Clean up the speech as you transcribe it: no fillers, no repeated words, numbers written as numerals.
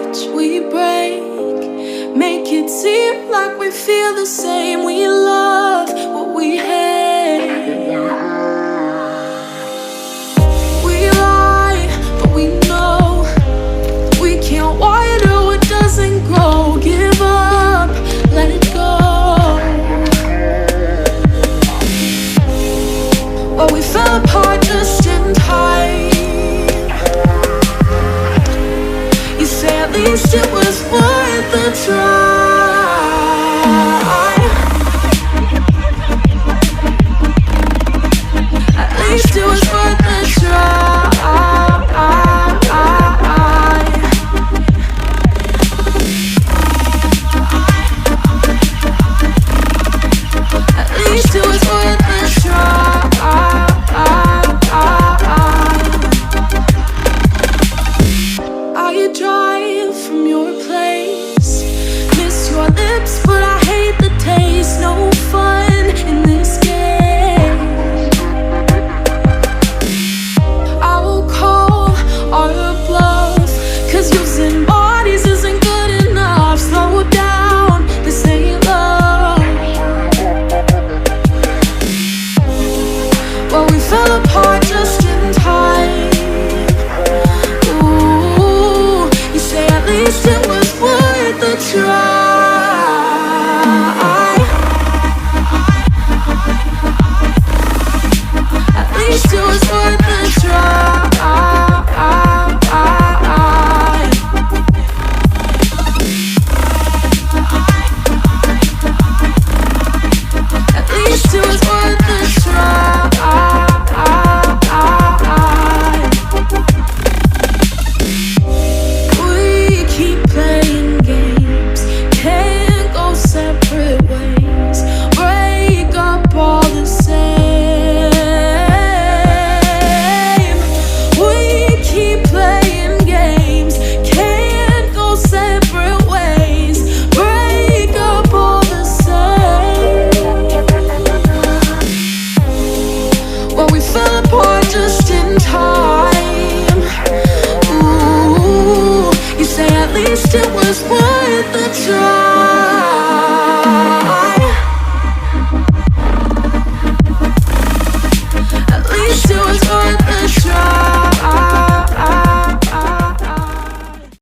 hearts we break, make it seem like we feel the same. We love what we hate. We lie, but we know we can't water what doesn't grow. Give up, let it go. Well, we fell apart just in time. You say at least it was worth a try.